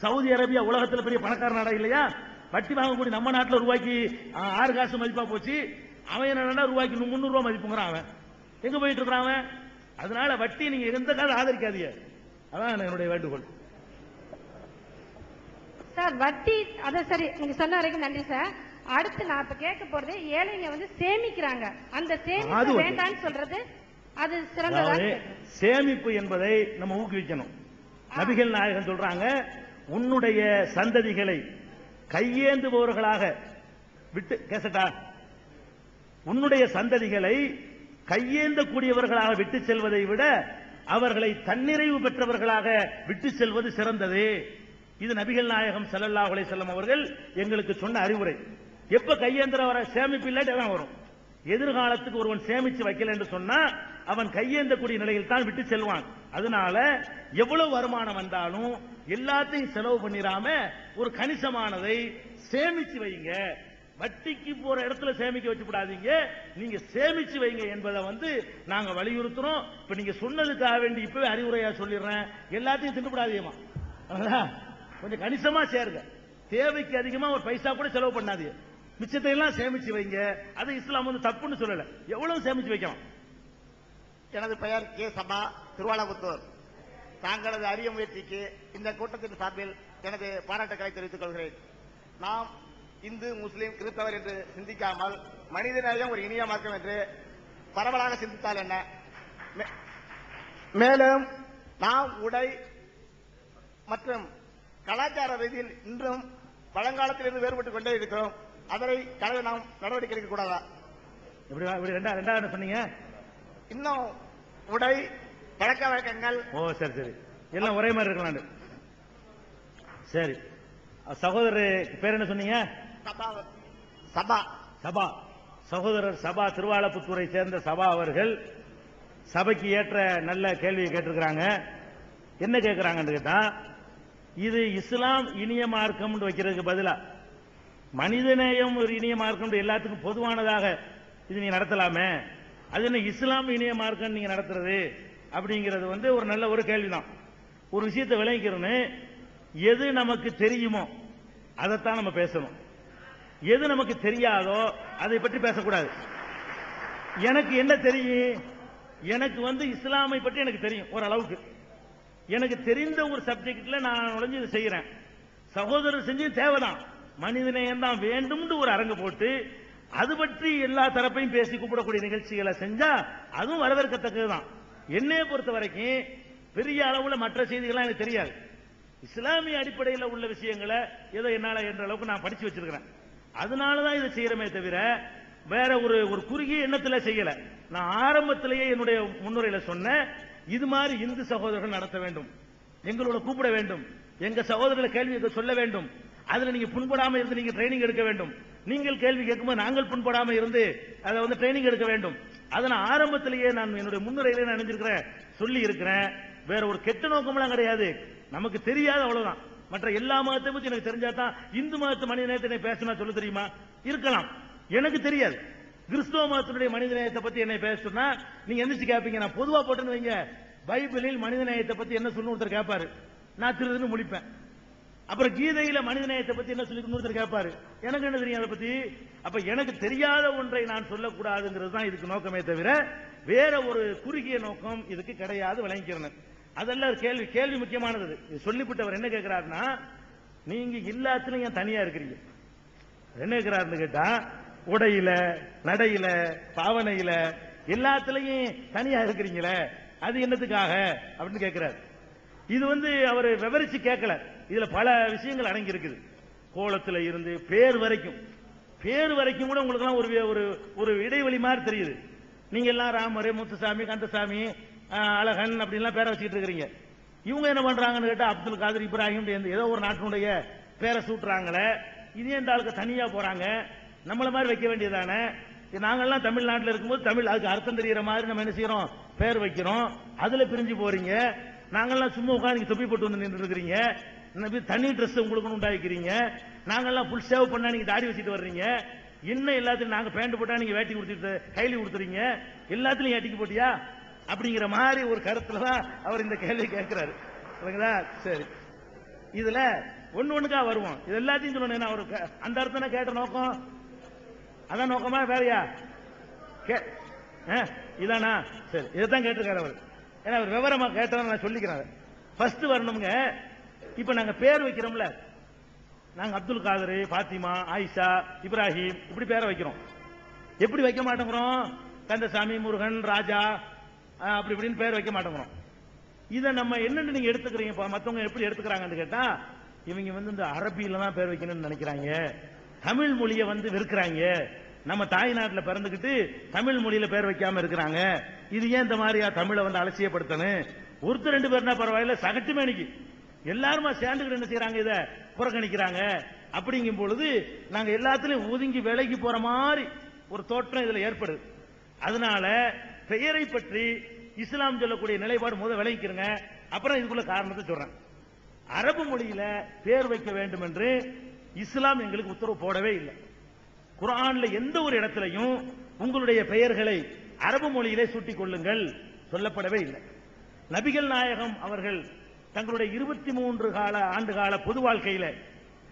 Saudi Arabia உலகத்தில் பெரிய பணக்கார நாடா இல்லையா? வட்டி வாங்கக்கூடிய நம்ம நாட்டில் ரூபாய்க்கு 6 காசு மதிப்பா போச்சு. அவன் என்ன ரூபாய்க்கு 300 ரூபாய் மதிப்புங்கிறான். அவன் எங்க போயிட்டு இருக்கிறான் அவன்? அதனால வட்டி நீங்க எந்த காலம் ஆதரிக்காதீங்க. அதான் என்னுடைய வேண்டுகோள். சார் வட்டி அத சரி நீங்க சொன்ன வரைக்கும் நன்றி சார். அடுத்து நான் இப்ப கேட்க போறது ஏழைங்க வந்து சேமிக்கிறாங்க, அந்த சேமிப்பு வேண்டாம்னு சொல்றது அது சிறந்ததா? சேமிப்பு என்பதை நம்ம ஊக்குவிக்கணும். நபிகள் நாயகம் சொல்றாங்க, உன்னுடைய சந்ததிகளை கையேந்துபவர்களாக விட்டு கேசட்டா, உன்னுடைய சந்ததிகளை கையேந்தக்கூடியவர்களாக விட்டு செல்வதை விட அவர்களை தன்னிறைவு பெற்றவர்களாக விட்டு செல்வது சிறந்தது. இது நபிகள் நாயகம் ஸல்லல்லாஹு அலைஹி வஸல்லம் அவர்கள் எங்களுக்கு சொன்ன அறிவுரை. எப்ப கையேந்திர வர சேமிப்பு இல்லாட்டி தான் வரும். எதிர்காலத்துக்கு ஒருவன் சேமிச்சு வைக்கல என்று சொன்னா அவன் கையேந்தக்கூடிய நிலையில் தான் விட்டு செல்வான். அதனால எவ்வளவு வருமானம் வந்தாலும் எல்லாத்தையும் செலவு பண்ணிராம ஒரு கணிசமானதை சேமிச்சு வைங்க. வட்டிக்கு போற இடத்துல சேமிக்க வச்சு விடாதீங்க, நீங்க சேமிச்சு வைங்க என்பதை நாங்க வலியுறுத்துறோம். இப்ப நீங்க சொன்னதுக்காக வேண்டி இப்பவே அறிவுரையா சொல்லிடுறேன், எல்லாத்தையும் திண்டுபடாதீங்கம்மா, கொஞ்சம் கணிசமா சேருங்க. தேவைக்கு அதிகமா ஒரு பைசா கூட செலவு பண்ணாதீங்க, மிச்சத்தை எல்லாம் சேமிச்சு வைங்க. அது இஸ்லாம் தப்புன்னு சொல்லல, எவ்வளவு சேமிச்சு வைக்கலாம். எனது பெயர் கே சபா, திருவாலபுத்தூர். தாங்களது அரிய முயற்சிக்கு இந்த கூட்டத்தின் சார்பில் எனது பாராட்டுக்களை தெரிவித்துக் கொள்கிறேன். நாம் இந்து, முஸ்லீம், கிறிஸ்தவர் என்று சிந்திக்காமல் மனிதநேயம் ஒரு இனிய மார்க்கம் என்று பரவலாக சிந்தித்தால் என்ன? மேலும் நாம் உடை மற்றும் கலாச்சார ரீதியில் இன்றும் பழங்காலத்திலிருந்து வேறுபட்டுக் கொண்டே இருக்கிறோம். அதனை கலவை நாம் நடவடிக்கை எடுக்க கூடாதா? ரெண்டாவது சொன்னீங்க, இன்னும் உடை பழக்க வழக்கங்கள் சரி சரி எல்லாம் ஒரே மாதிரி இருக்கலாம். சரி, சகோதரர் பேர் என்ன சொன்னீங்க? சபா. சபா சகோதரர் சபா, திருவாலப்புத்தூரை சேர்ந்த சபா அவர்கள் சபைக்கு ஏற்ற நல்ல கேள்வியை கேட்டிருக்கிறாங்க. என்ன கேட்கிறாங்கன்னு கேட்டா, இது இஸ்லாம் இனிய மார்க்கம் வைக்கிறதுக்கு பதிலா மனிதநேயம் ஒரு இனிய மார்க்கம் எல்லாத்துக்கும் பொதுவானதாக இது நீ நடத்தலாமே, அது என்ன இஸ்லாம் இனிய மார்க்கம் நீங்க நடத்துறது அப்படிங்கிறது ஒரு நல்ல ஒரு கேள்விதான். ஒரு விஷயத்தை விளங்கிக்கிறோன்னு, எது நமக்கு தெரியுமோ அதைத்தான் நம்ம பேசணும், எது நமக்கு தெரியாதோ அதை பற்றி பேசக்கூடாது. எனக்கு என்ன தெரியும்? எனக்கு இஸ்லாமை பற்றி எனக்கு தெரியும் ஓரளவுக்கு. எனக்கு தெரிந்த ஒரு சப்ஜெக்ட்ல நான் நுழைஞ்சு இதை செய்யறேன். சகோதரர் செஞ்சு தேவைதான், மனிதநேயம் தான் வேண்டும் ஒரு அரங்கு போட்டு அது பற்றி எல்லா தரப்பையும் பேசி கூப்பிடக்கூடிய நிகழ்ச்சிகளை செஞ்சா அதுவும் வரவேற்கத்தக்கதுதான். என்னைய பொறுத்த வரைக்கும் பெரிய அளவுல மற்ற செய்திகள்லாம் எனக்கு தெரியாது. இஸ்லாமிய அடிப்படையில் உள்ள விஷயங்களை ஏதோ என்னால என்ற அளவுக்கு நான் படிச்சு வச்சிருக்கிறேன். அதனாலதான் இதை செய்யறமே தவிர வேற ஒரு குறுகிய எண்ணத்துல செய்யல. நான் ஆரம்பத்திலேயே என்னுடைய முன்னுரையில சொன்ன இது மாதிரி இந்து சகோதரர்கள் நடத்த வேண்டும், எங்களோட கூப்பிட வேண்டும், எங்க சகோதரர்களை கேள்வி சொல்ல வேண்டும், அதுல நீங்க புண்படாம இருந்து நீங்க ட்ரைனிங் எடுக்க வேண்டும், நீங்கள் கேள்வி கேட்கும்போது நாங்கள் புண்படாம இருந்து அதை ட்ரைனிங் எடுக்க வேண்டும். அதை நான் ஆரம்பத்திலேயே நான் என்னுடைய முன்னுரையிலே நான் நினைஞ்சிருக்கிறேன், சொல்லி இருக்கிறேன். வேற ஒரு கெட்ட நோக்கமெல்லாம் கிடையாது, நமக்கு தெரியாது அவ்வளவுதான். மற்ற எல்லா மதத்தை பத்தி எனக்கு தெரிஞ்சாதான் இந்து மதத்து மனித நேயத்தை பேசினா சொல்ல தெரியுமா? இருக்கலாம், எனக்கு தெரியாது. கிறிஸ்தவ மதத்தினுடைய மனித நேயத்தை பத்தி என்ன பேசுனா நீங்க எந்திரிச்சு கேட்பீங்க. நான் பொதுவா போட்டேன்னு வைங்க, பைபிளில் மனித நேயத்தை பத்தி என்ன சொல்லணும் ஒருத்தர் கேட்பாரு, நான் திருதுன்னு முடிப்பேன். அப்புறம் கீதையில மனித நேயத்தை பத்தி என்ன சொல்லி ஒருத்தர் கேட்பாரு, எனக்கு என்ன தெரியும் அதை பத்தி. அப்ப எனக்கு தெரியாத ஒன்றை நான் சொல்லக்கூடாதுங்கிறது தான் இதுக்கு நோக்கமே தவிர வேற ஒரு குறுகிய நோக்கம் இதுக்கு கிடையாது, விளங்கிக்கிறேன். அதெல்லாம் கேள்வி முக்கியமானது. சொல்லிவிட்டவர் என்ன கேட்கிறாருன்னா, நீங்க எல்லாத்திலும் ஏன் தனியா இருக்கிறீங்க? என்ன கேட்கிறாருன்னு கேட்டா, உடையில, நடையில, பாவனையில எல்லாத்திலையும் தனியா இருக்கிறீங்களே, அது என்னத்துக்காக அப்படின்னு கேட்கிறார். இது அவர் விவரிச்சு கேட்கல, இதுல பல விஷயங்கள் அடங்கி இருக்குது. கோலத்துல இருந்து பேர் வரைக்கும் கூட உங்களுக்கு எல்லாம் ஒரு இடைவெளி மாதிரி தெரியுது. நீங்க எல்லாம் ராமர், முத்துசாமி, கந்தசாமி, அழகன் அப்படின்லாம் பேரை வச்சுக்கிட்டு இருக்கிறீங்க. இவங்க என்ன பண்றாங்கன்னு கேட்டா அப்துல் காதர், இப்ராஹிம், ஏதோ ஒரு நாட்டினுடைய பேரை சூட்டுறாங்களே, இதே இந்த ஆளுக்கு தனியா போறாங்க. நம்மள மாதிரி வைக்க வேண்டியதானே? நாங்கெல்லாம் தமிழ்நாட்டில் இருக்கும்போது தமிழ் அதுக்கு அர்த்தம் தெரியற மாதிரி நம்ம என்ன செய்யறோம், பேர் வைக்கிறோம். அதுல பிரிஞ்சு போறீங்க. நாங்கெல்லாம் சும்மா உட்காந்து தொப்பி போட்டு நின்று இருக்கிறீங்க, தனி ட்ரெஸ் உங்களுக்கு உண்டாக்கிறீங்க. நாங்கெல்லாம் ஃபுல் சேவ் பண்ணா நீங்க தாடி வச்சுட்டு வர்றீங்க. இன்னும் எல்லாத்தையும் நாங்க பேண்ட் போட்டா நீங்க வேட்டி கொடுத்துட்டு கைலி கொடுத்துறீங்க. எல்லாத்திலையும் ஏட்டிக்கு போட்டியா அப்படிங்கிற மாதிரி ஒரு கருத்துல தான் அவர் இந்த கேள்வி கேட்கிறாரு. சரி, இதுல ஒண்ணுக்கா வருவோம். இது எல்லாத்தையும் சொல்லணும். அவரு அந்த அர்த்தம் கேட்ட நோக்கம் அதான் நோக்கமா வேறையா? இதானா? சரி, இதைத்தான் கேட்டிருக்காரு அவர். ஏன்னா அவர் விவரமா கேட்டதான் நான் சொல்லிக்கிறேன். ஃபர்ஸ்ட் வரணுங்க. இப்ப நாங்க பேர் வைக்கிறோம்ல, நாங்க அப்துல் காதர், பாத்திமா, ஆயிஷா, இப்ராஹிம் இப்படி பேரை வைக்கிறோம். எப்படி வைக்க மாட்டேங்கிறோம்? கந்தசாமி, முருகன், ராஜா அப்படி இப்படின்னு பேர் வைக்க மாட்டேங்கிறோம். இதை நம்ம என்னன்னு நீங்க எடுத்துக்கிறீங்க? மத்தவங்க எப்படி எடுத்துக்கிறாங்கன்னு கேட்டா, இவங்க வந்து இந்த அரபியில தான் பேர் வைக்கணும்னு நினைக்கிறாங்க, தமிழ் மொழியை வந்து வெறுக்கிறாங்க, நம்ம தாய்நாட்டில் பிறந்துகிட்டு தமிழ் மொழியில பேர் வைக்காம இருக்கிறாங்க. இது ஏன் இந்த மாதிரியா தமிழை வந்து அலட்சியப்படுத்தணும்? ஒருத்தர் ரெண்டு பேர்னா பரவாயில்ல, சகட்டு மேனிக்கு எல்லாருமா சேர்ந்துக்கிட்டு என்ன செய்யறாங்க? இதை புறக்கணிக்கிறாங்க. அப்படிங்கும் பொழுது நாங்க எல்லாத்திலையும் ஒதுங்கி விலகி போற மாதிரி ஒரு தோற்றம் இதுல ஏற்படுது. அதனால பெயரை பற்றி இஸ்லாம் சொல்லக்கூடிய நிலைப்பாடு முதல் விளங்கிக்கிறங்க. அப்புறம் இதுக்குள்ள காரணத்தை சொல்றேன். அரபு மொழியில பேர் வைக்க வேண்டும் என்று இஸ்லாம் எங்களுக்கு உத்தரவு போடவே இல்லை. குர்ஆன்ல எந்த ஒரு இடத்திலையும் உங்களுடைய பெயர்களை அரபு மொழியிலே சூட்டிக் கொள்ளுங்கள் சொல்லப்படவே இல்லை. நபிகள் நாயகம் அவர்கள் தங்களுடைய 23 ஆண்டு கால பொது வாழ்க்கையில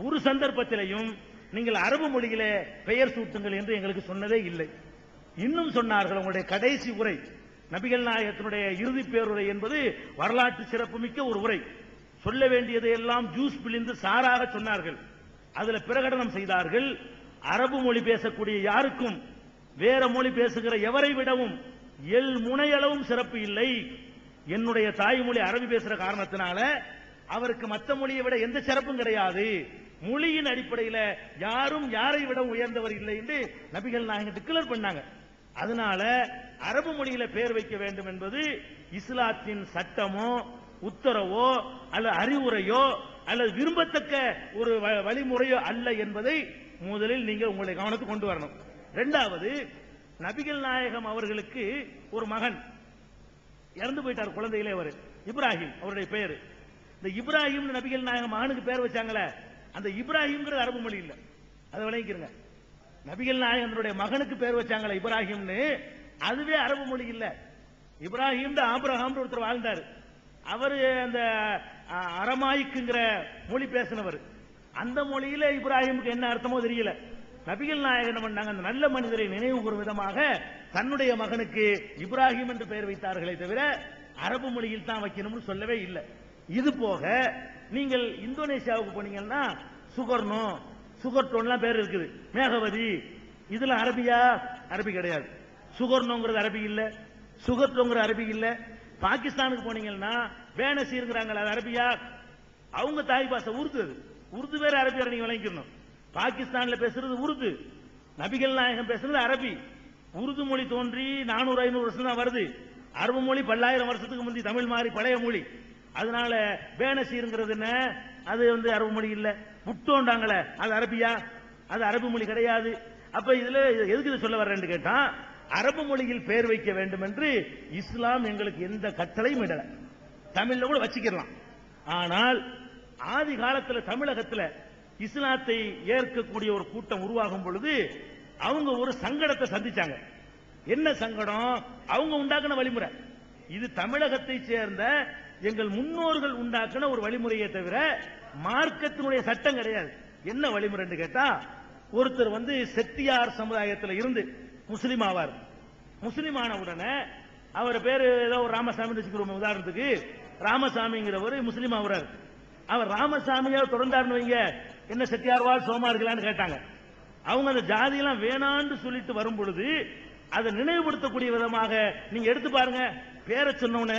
ஒரு சந்தர்ப்பத்திலையும் நீங்கள் அரபு மொழியிலே பெயர் சூட்டுங்கள் என்று எங்களுக்கு சொன்னதே இல்லை. இன்னும் சொன்னார்கள், உங்களுடைய கடைசி உரை நபிகள் நாயகத்தினுடைய இறுதி பேருரை என்பது வரலாற்று சிறப்புமிக்க ஒரு உரை. சொல்ல வேண்டியதை எல்லாம் ஜூஸ் பிழிந்து சாராக சொன்னார்கள். அதுல பிரகடனம் செய்தார்கள், அரபு மொழி பேசக்கூடிய யாருக்கும் வேற மொழி பேசுகிற எவரை விடவும் முனையளவும் சிறப்பு இல்லை. என்னுடைய தாய்மொழி அரபி பேசுற காரணத்தினால அவருக்கு மற்ற மொழியை விட எந்த சிறப்பும் கிடையாது. மொழியின் அடிப்படையில் யாரும் யாரை விட உயர்ந்தவர் இல்லை என்று நபிகள் நாயகம் டிக்ளேர் பண்ணாங்க. அதனால அரபு மொழியில பேர் வைக்க வேண்டும் என்பது இஸ்லாத்தின் சட்டமோ உத்தரவோ அல்லது அறிவுரையோ அல்லது விரும்பத்தக்க ஒரு வழிமுறையோ அல்ல என்பதை முதலில் நீங்கள் உங்களுடைய கவனத்துக்கு கொண்டு வரணும். இரண்டாவது, நபிகள் நாயகம் அவர்களுக்கு ஒரு மகன் இறந்து போயிட்டார், குழந்தையிலே அவர் இப்ராஹிம் அவருடைய பெயர். இந்த இப்ராஹிம் நபிகள் நாயகம் மகனுக்கு பேர் வச்சாங்களே, அந்த இப்ராஹிம்ங்கிறது அரபு மொழி இல்ல, அதை விளங்கிக்கிறங்க. நபிகள் நாயகனுடைய மகனுக்கு பேர் வச்சாங்களே இப்ராஹிம்னு, அதுவே அரபு மொழி இல்ல. இப்ராஹிம் ஆபிரகாம் ஒருத்தர் வாழ்ந்தார், அவரு அந்த அரமாய்க்குங்கிற மொழி பேசினவர். அந்த மொழியில இப்ராஹிமுக்கு என்ன அர்த்தமோ தெரியல. நபிகள் நாயகன் பண்ணாங்க, அந்த நல்ல மனிதரை நினைவு கூறும் விதமாக தன்னுடைய மகனுக்கு இப்ராஹிம் என்று பெயர் வைத்தார்களே தவிர அரபு மொழியில் தான் வைக்கணும்னு சொல்லவே இல்லை. இது போக நீங்கள் இந்தோனேஷியாவுக்கு போனீங்கன்னா சுகர்னோ சுகர்டோன்லாம் பேர் இருக்குது, மேகவதி, இதுல அரபியா? அரபி கிடையாது. சுகர்னோங்கிறது அரபி இல்ல, சுகர்டோங்கிற அரபி இல்ல. பாகிஸ்தானுக்கு போனீங்கன்னா பேனசீர்ங்கிறாங்க, அது அரபியா? அவங்க தாய் பாஷை உருது. உருது வேற அரபி வேற, நீங்க விளங்கிக்கணும். பாகிஸ்தான்ல பேசுறது உருது, நபிகள் நாயகம் பேசுறது அரபி. உருது மொழி தோன்றி 400-500 வருஷம் தான் வருது. அரபு மொழி 10,000 வருஷத்துக்கு முந்தி தமிழ் மாதிரி பழைய மொழி. அதனால பேனசீர்ங்கிறது என்ன, அது வந்து அரபு மொழி இல்ல. புட்டோண்டாங்களே, அது அரபியா? அது அரபு மொழி கிடையாது. அப்ப இதுல எதுக்கு இதை சொல்ல வர்றேன்னு கேட்டா, அரபு மொழியில் பெயர் வைக்க வேண்டும் என்று இஸ்லாம் எங்களுக்கு எந்த கட்டளையும் இடல. தமிழ்ல கூட வச்சுக்கலாம். ஆனால் ஆதி காலத்தில் தமிழகத்தில் இஸ்லாத்தை ஏற்கக்கூடிய ஒரு கூட்டம் உருவாகும் பொழுது அவங்க ஒரு சங்கடத்தை சந்திச்சாங்க. என்ன சங்கடம்? அவங்க உண்டாக்கின வழிமுறை இது. தமிழகத்தை சேர்ந்த எங்கள் முன்னோர்கள் உண்டாக்கின ஒரு வழிமுறையை தவிர மார்க்கத்தினுடைய சட்டம் கிடையாது. என்ன வழிமுறைன்னு கேட்டா, ஒருத்தர் வந்து செட்டியார் சமுதாயத்தில் இருந்து முஸ்லீம் ஆவார். முஸ்லீம் ஆன உடனே அவர் பேரு ஏதோ ஒரு ராமசாமி வச்சுக்கிறோம், உதாரணத்துக்கு ராமசாமிங்கிறவர் முஸ்லீம் ஆகுறாரு. அவர் ராமசாமியா தொடர்ந்தாருன்னு வைங்க, என்ன செட்டியார்வாள் சோமார்களான்னு கேட்டாங்க. அவங்க அந்த ஜாதியெல்லாம் வேணான்னு சொல்லிட்டு வரும் பொழுது அதை நினைவுபடுத்தக்கூடிய விதமாக நீங்க எடுத்து பாருங்க. பேரை சொன்ன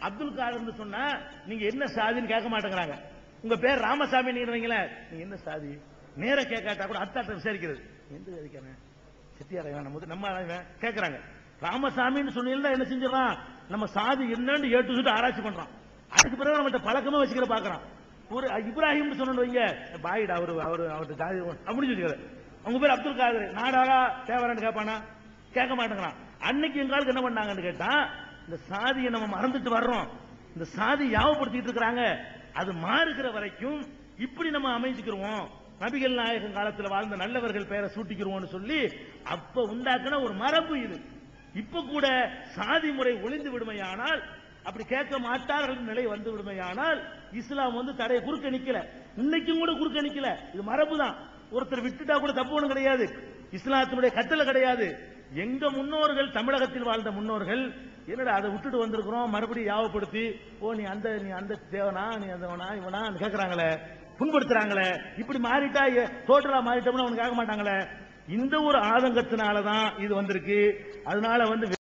அப்துல் காதர் சொன்னா நீங்க என்ன சாதின்னு கேட்க மாட்டேங்கிறாங்க. உங்க பேர் ராமசாமி நீங்க என்ன சாதி நேர கேட்காட்டா கூட அத்தாட்ட விசாரிக்கிறது, எந்த ஜாதிக்கான செட்டியார் நம்ம கேட்கறாங்க. ராமசாமின்னு சொன்னீங்கன்னா என்ன செஞ்சிடறான், நம்ம சாதி என்னன்னு ஏட்டு சொல்லிட்டு ஆராய்ச்சி பண்றான். அதுக்கு பிறகு நம்மகிட்ட பழக்கமா வச்சுக்கிற பாக்குறான். ஒரு இப்ராஹிம் சொன்ன வைங்க, பாயிடா அவரு ஜாதி அப்படின்னு சொல்லிக்கிறார். அவங்க பேர் அப்துல் காதர், நாடாரா தேவரான்னு கேட்பானா? கேட்க மாட்டேங்கிறான். அன்னைக்கு எங்களுக்கு என்ன பண்ணாங்கன்னு கேட்டா, இந்த சாதியை நம்ம மறந்துட்டு வர்றோம், இந்த சாதி யாவப்படுத்திட்டு இருக்கிறாங்க, அது மாறுகிற வரைக்கும் இப்படி நம்ம அமைச்சுக்கிறோம், நபிகள் நாயகம் காலத்தில் வாழ்ந்த நல்லவர்கள் பெயரை சூட்டிக்கிறோம்னு சொல்லி அப்ப உண்டாக்குன ஒரு மரபு இது. இப்ப கூட சாதி முறை ஒளிந்து விடுமையானால் அப்படி கேட்க மாட்டார்கள் நிலை வந்து விடுமையானால் இஸ்லாம் வந்து தடையை குறுக்க நிக்கல, இன்னைக்கும் கூட குறுக்க நிக்கல. இது மரபு தான். ஒருத்தர் விட்டுட்டா கூட தப்பு ஒண்ணும் கிடையாது, இஸ்லாத்தினுடைய கட்டளை கிடையாது. எங்க முன்னோர்கள், தமிழகத்தில் வாழ்ந்த முன்னோர்கள், என்னடா அதை விட்டுட்டு வந்திருக்கிறோம் மறுபடியும் யாவப்படுத்தி, ஓ நீ அந்த தேவனா, நீ அந்தவனா இவனா கேட்கறாங்களே, புண்படுத்துறாங்களே, இப்படி மாறிட்டா டோட்டலா மாறிட்டோம்னு அவனுக்கு கேட்க மாட்டாங்களே. இந்த ஒரு ஆதங்கத்தினாலதான் இது வந்திருக்கு. அதனால வந்து